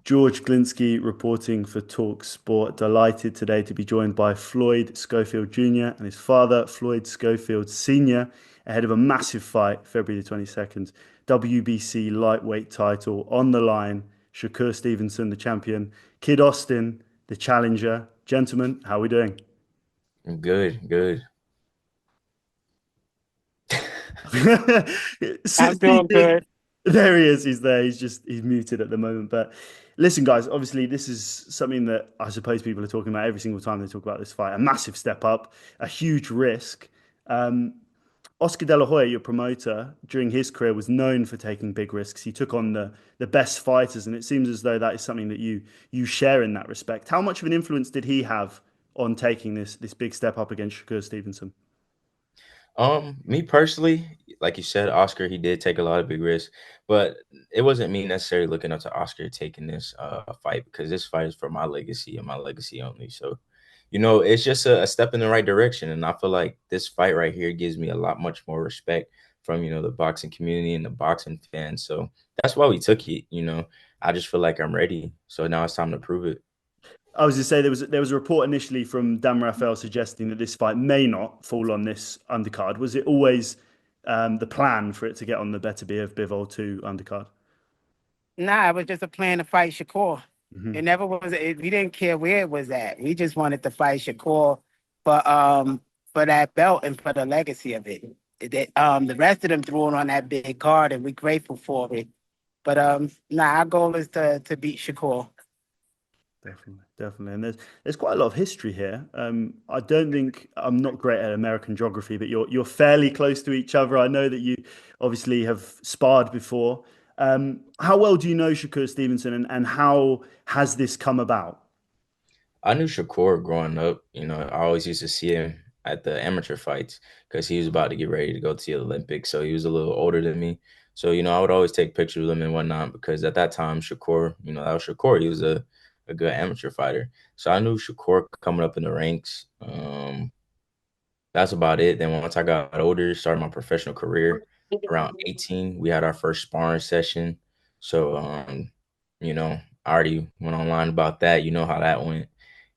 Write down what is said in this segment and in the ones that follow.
George Glinsky reporting for talkSPORT. Delighted today to be joined by Floyd Schofield Jr. and his father, Floyd Schofield Sr., ahead of a massive fight, February the 22nd. WBC lightweight title on the line. Shakur Stevenson, the champion. Kid Austin, the challenger. Gentlemen, how are we doing? Good, good. See, I'm doing good. there he is. He's there. He's muted at the moment. But listen, guys. Obviously, this is something that I suppose people are talking about every single time they talk about this fight. A massive step up, a huge risk. Um, Oscar De La Hoya, your promoter, during his career was known for taking big risks. He took on the best fighters, and it seems as though that is something that you share in that respect. How much of an influence did he have on taking this big step up against Shakur Stevenson? Me personally, like you said, Oscar, he did take a lot of big risks, but it wasn't me necessarily looking up to Oscar taking this fight because this fight is for my legacy and my legacy only. So, it's just a step in the right direction, and I feel like this fight right here gives me a lot much more respect from the boxing community and the boxing fans. So that's why we took it. I just feel like I'm ready. So now it's time to prove it. I was to say there was a report initially from Dan Rafael suggesting that this fight may not fall on this undercard. Was it always the plan for it to get on the better be of Bivol 2 undercard? Nah, it was just a plan to fight Shakur. Hmm. It never was. We didn't care where it was at. We just wanted to fight Shakur for that belt and for the legacy of it. The rest of them threw it on that big card, and we're grateful for it. But our goal is to beat Shakur. Definitely, definitely, and there's quite a lot of history here. I don't think I'm not great at American geography, but you're fairly close to each other. I know that you obviously have sparred before. How well do you know Shakur Stevenson, and how has this come about? I knew Shakur growing up. I always used to see him at the amateur fights because he was about to get ready to go to the Olympics. So he was a little older than me. So, I would always take pictures of him and whatnot because at that time, Shakur, that was Shakur. He was a good amateur fighter. So I knew Shakur coming up in the ranks. That's about it. Then once I got older, started my professional career around 18, we had our first sparring session. So, I already went online about that. You know how that went.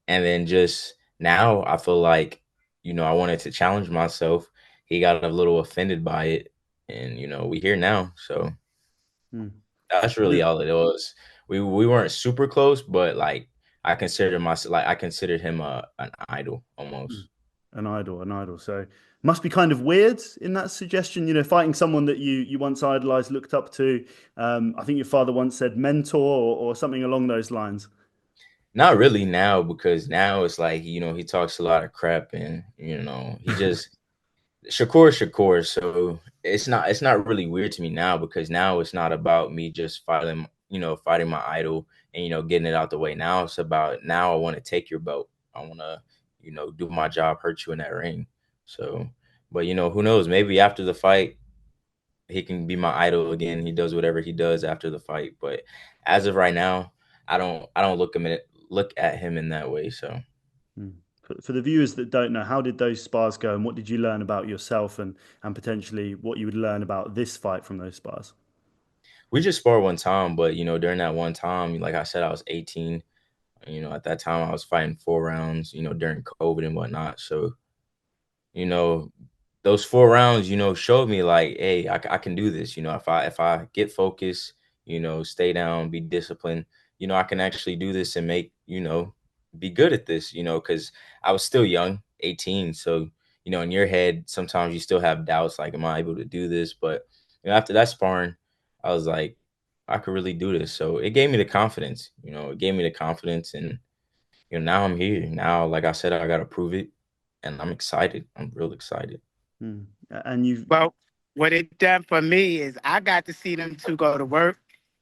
And then just now, I feel like, I wanted to challenge myself. He got a little offended by it. And, we here now. So Hmm. that's really all it was. We weren't super close, but like I considered him an idol Mm. almost. An idol, an idol. So must be kind of weird in that suggestion, fighting someone that you once idolized, looked up to. I think your father once said mentor or something along those lines. Not really now because now it's like, he talks a lot of crap and, he just Shakur. So it's not really weird to me now because now it's not about me just fighting my idol and, getting it out the way. Now it's about now I want to take your belt. I want to, do my job, hurt you in that ring. So, but who knows? Maybe after the fight, he can be my idol again. He does whatever he does after the fight. But as of right now, I don't look at him in that way. So Hmm. For the viewers that don't know, how did those spars go, and what did you learn about yourself, and potentially what you would learn about this fight from those spars? we just sparred one time, but during that one time, like I said, I was 18. At that time I was fighting 4 rounds, during COVID and whatnot. So, you know, those 4 rounds, showed me like, hey, I can do this. If I get focused, stay down, be disciplined, I can actually do this and be good at this, because I was still young, 18. So, in your head, sometimes you still have doubts like, am I able to do this? But after that sparring, I was like, I could really do this. So it gave me the confidence, it gave me the confidence and now I'm here. Now, like I said, I gotta prove it, and I'm excited. I'm real excited. Hmm. And you've Well, what it done for me is I got to see them two go to work,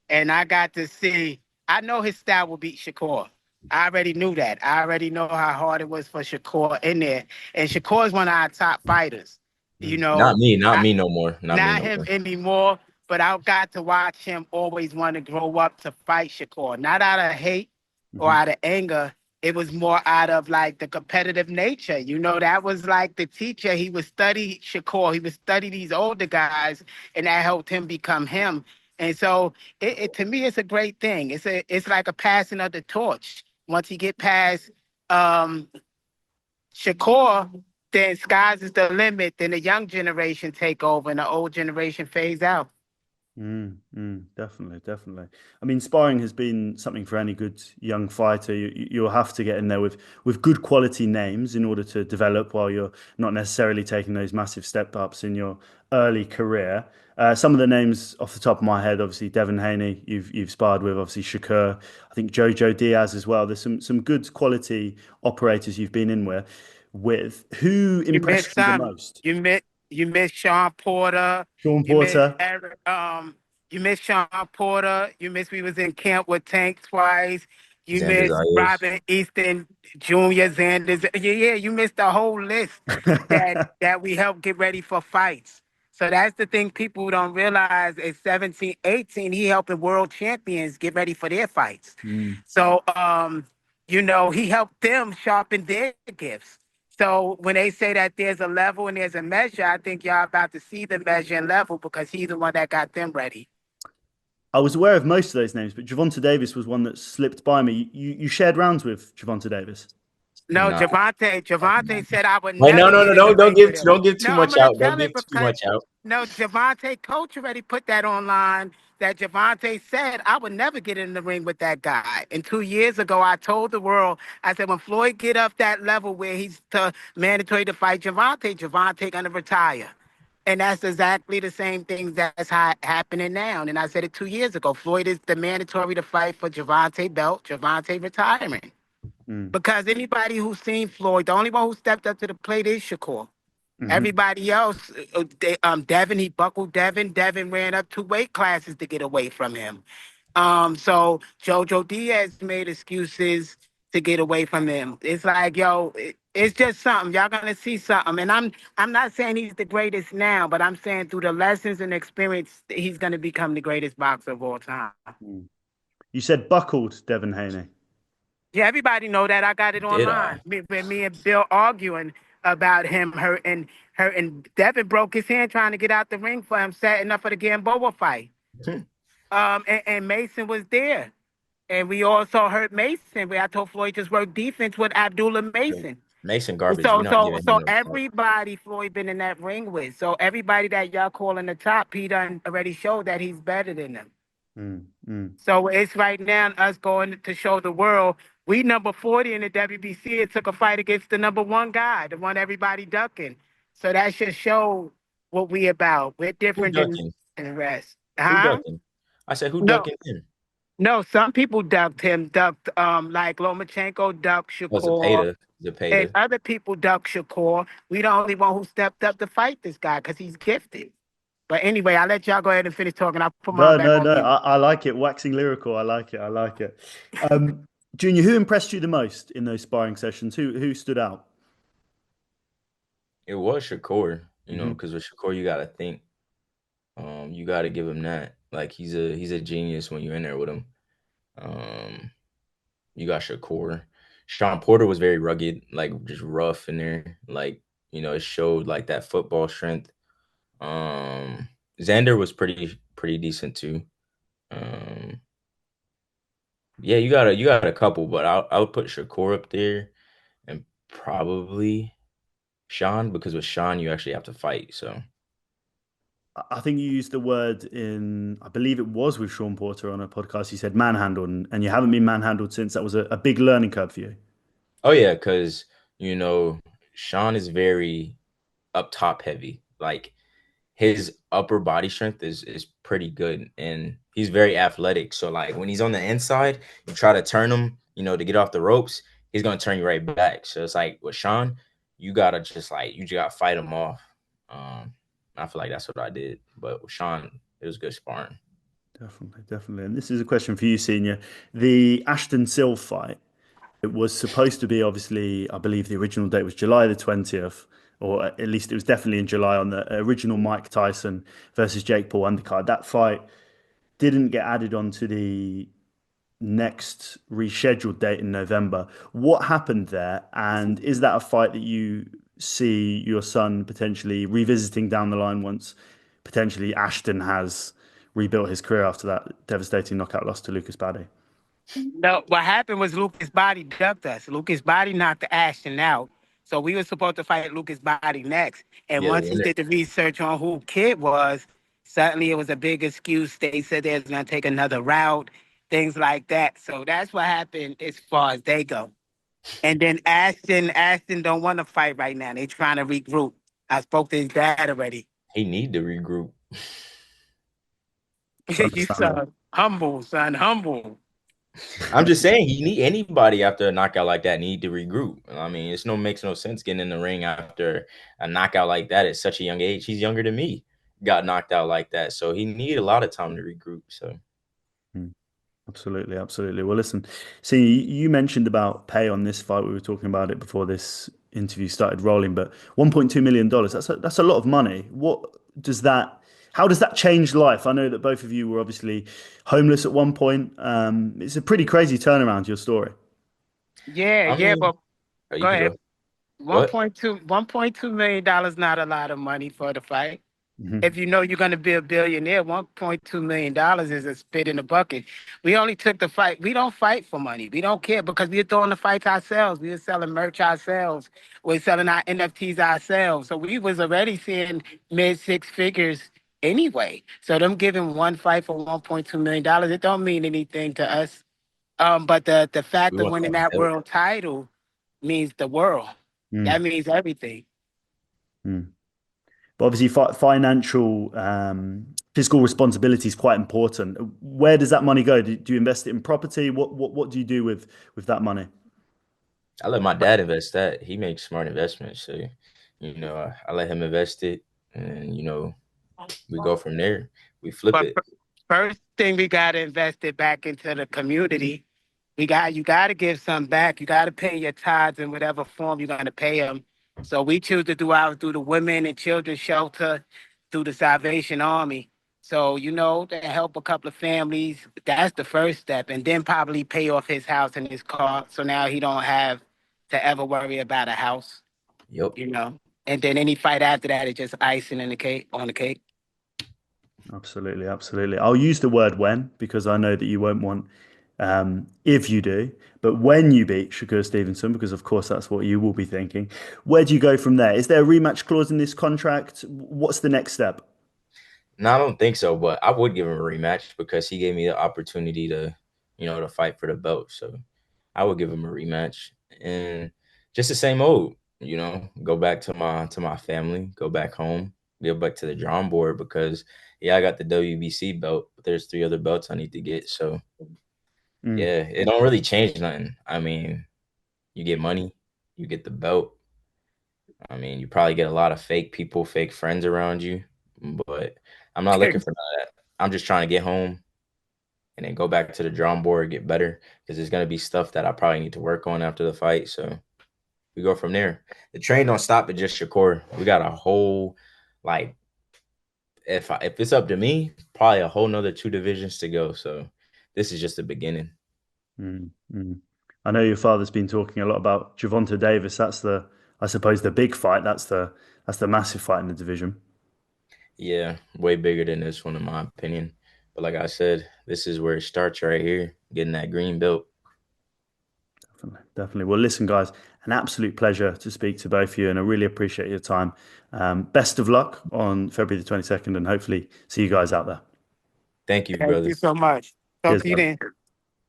and I got to see. I know his style will beat Shakur. I already knew that. I already know how hard it was for Shakur in there, and Shakur is one of our top fighters. You mm, Not know, me, not I, me no more. Not me not no him more. anymore. But I got to watch him always want to grow up to fight Shakur, not out of hate or mhm. out of anger. It was more out of like the competitive nature. That was like the teacher. He would study Shakur. He would study these older guys, and that helped him become him. And so to me, it's a great thing. It's like a passing of the torch. Once you get past um, Shakur, then skies is the limit. Then the young generation take over, and the old generation fades out. Definitely, definitely. I mean, sparring has been something for any good young fighter. You'll have to get in there with good quality names in order to develop while you're not necessarily taking those massive step ups in your early career. Some of the names off the top of my head, obviously Devin Haney, you've sparred with, obviously Shakur, I think Jojo Diaz as well. There's some good quality operators you've been in with. Who You miss impressed you the some. most? You miss Sean Porter. Sean You miss Porter. Eric. You miss Sean Porter. You miss we was in camp with Tank twice. You Xander miss Zayas. Robin Easton Jr. Zanders. Yeah. You missed the whole list that we helped get ready for fights. So that's the thing people don't realize. At 17, 18, he helping world champions get ready for their fights. Mm. So he helped them sharpen their gifts. So when they say that there's a level and there's a measure, I think y'all about to see the measure and level because he's the one that got them ready. I was aware of most of those names, but Gervonta Davis was one that slipped by me. You shared rounds with Gervonta Davis. No, Nah. Javante said I would Wait, no, never no, no, get in the don't ring give with him. don't give too No, I'm much gonna out. Don't tell give it too because much out. no, Javante coach already put that online that Javante said I would never get in the ring with that guy. And 2 years ago, I told the world, I said when Floyd get up that level where he's mandatory to fight Javante gonna retire. And that's exactly the same thing that's happening now. And I said it 2 years ago. Floyd is the mandatory to fight for Javante belt, Javante retiring. Mm. Because anybody who's seen Floyd, the only one who stepped up to the plate is Shakur. Hmm. Everybody else, Devin, he buckled Devin. Devin ran up 2 weight classes to get away from him. So Jojo Diaz made excuses to get away from him. It's like, yo, it's just something. Y'all gonna see something. And I'm not saying he's the greatest now, but I'm saying through the lessons and experience, he's gonna become the greatest boxer of all time. You said buckled Devin Haney. Yeah, everybody know that. I got it Did I? online. Me and Bill arguing about him hurting. Devin broke his hand trying to get out the ring for him, setting up for the Gamboa fight. And Mason was there. And we also hurt Mason. Where I told Floyd just work defense with Abdullah Mason. Mason garbage. So We're not so giving him so no fuck. everybody Floyd been in that ring with. So everybody that y'all calling the top, he done already showed that he's better than them. Mm, mm. So it's right now us going to show the world we number 40 in the WBC. It took a fight against the number one guy, the one everybody ducking. So that should show what we about. We're Who different ducking? than the rest. Who Huh? ducking? I said who No, ducking him? no. Some people ducked him, ducked like Lomachenko ducked Oh, Shakur, Zapata. and Zapata. other people ducked Shakur. We the only one who stepped up to fight this guy because he's gifted. But anyway, I'll let y'all go ahead and finish talking. I'll put mine No, back no, on no. mute. I like it. Waxing lyrical. I like it. I like it. Junior, who impressed you the most in those sparring sessions? Who stood out? It was Shakur, Hmm. because with Shakur you gotta think. You gotta give him that. Like he's a genius when you're in there with him. Um, you got Shakur. Sean Porter was very rugged, like just rough in there. Like, it showed like that football strength. Um, Xander was pretty decent too. Um, yeah, you got a couple, but I would put Shakur up there and probably Sean because with Sean you actually have to fight. So I think you used the word I believe it was with Sean Porter on a podcast. You said manhandled, and you haven't been manhandled since. That was a big learning curve for you. oh yeah, because you know Sean is very up top heavy. Like his upper body strength is pretty good and he's very athletic. So like when he's on the inside, you try to turn him, to get off the ropes, he's gonna turn you right back. So it's like with Sean, you just gotta fight him off. I feel like that's what I did. But with Sean, it was good sparring. Definitely, definitely. And this is a question for you, Senior. The Ashton Sill fight. It was supposed to be, obviously, I believe the original date was July the 20th, or at least it was definitely in July on the original Mike Tyson versus Jake Paul undercard. That fight didn't get added onto the next rescheduled date in November. What happened there? And is that a fight that you see your son potentially revisiting down the line once potentially Ashton has rebuilt his career after that devastating knockout loss to Lucas Bade. No, what happened was Lucas Body ducked us. Lucas Body knocked Ashton out. So we were supposed to fight Lucas Body next. And Yeah, once he did the research on who Kid was, suddenly it was a big excuse. They said they was going to take another route, things like that. So that's what happened as far as they go. And then Ashton don't want to fight right now. They trying to regroup. I spoke to his dad already. he need to regroup. You son, humble, son, humble. I'm just saying he need anybody after a knockout like that need to regroup. I mean, it's makes no sense getting in the ring after a knockout like that at such a young age. He's younger than me, got knocked out like that, so he need a lot of time to regroup. So. Absolutely, absolutely. Well, listen, see, you mentioned about pay on this fight. We were talking about it before this interview started rolling, but $1.2 million, that's a lot of money. How does that change life? I know that both of you were obviously homeless at one point. It's a pretty crazy turnaround to your story. Yeah, I mean, but you go can ahead. go. What? $1.2 million not a lot of money for the fight. Mhm. If you know you're going to be a billionaire, $1.2 million is a spit in the bucket. We only took the fight. We don't fight for money. We don't care because we're throwing the fights ourselves. We're selling merch ourselves. We're selling our NFTs ourselves. So we was already seeing mid six figures anyway. So them giving one fight for $1.2 million, it don't mean anything to us. But the We fact of want winning that that belt. world title means the world. That Mm, means everything. mm. But obviously, financial, fiscal responsibility is quite important. Where does that money go? Do you invest it in property? What do you do with that money? I let my dad invest that. He makes smart investments, so I let him invest it, and we go from there. We flip But it. first thing we gotta invest it back into the community. You gotta give some back. You gotta pay your tithes in whatever form you're gonna pay them. So we choose to do ours through the women and children's shelter, through the Salvation Army. So to help a couple of families, that's the first step, and then probably pay off his house and his car. So now he don't have to ever worry about a house. Yep. And then any fight after that is just icing in the cake on the cake. Absolutely, absolutely. I'll use the word when because I know that you won't want if you do, but when you beat Shakur Stevenson, because of course that's what you will be thinking. Where do you go from there? Is there a rematch clause in this contract? What's the next step? No, I don't think so, but I would give him a rematch because he gave me the opportunity to fight for the belt. So I would give him a rematch and just the same old, go back to my family, go back home, get back to the drawing board because yeah, I got the WBC belt, but there's 3 other belts I need to get. So Mm, yeah, it don't really change nothing. I mean, you get money, you get the belt. I mean, you probably get a lot of fake people, fake friends around you, but I'm not looking for none of that. I'm just trying to get home and then go back to the drawing board, get better because there's gonna be stuff that I probably need to work on after the fight. So we go from there. The train don't stop at just Shakur. We got a whole like if it's up to me, probably a whole nother 2 divisions to go. So this is just the beginning. mm, mm. I know your father's been talking a lot about Gervonta Davis. I suppose, the big fight. That's the massive fight in the division. Yeah, way bigger than this one in my opinion. But like I said, this is where it starts right here, getting that green belt. Definitely, definitely. Well, listen, guys, an absolute pleasure to speak to both of you, and I really appreciate your time. Best of luck on February the 22nd, and hopefully see you guys out there. Thank you, Thank you brother. so much. Talk Cheers, to you buddy. then.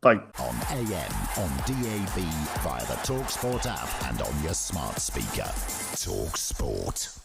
Bye. On AM, on DAB, via the talkSPORT app, and on your smart speaker. talkSPORT.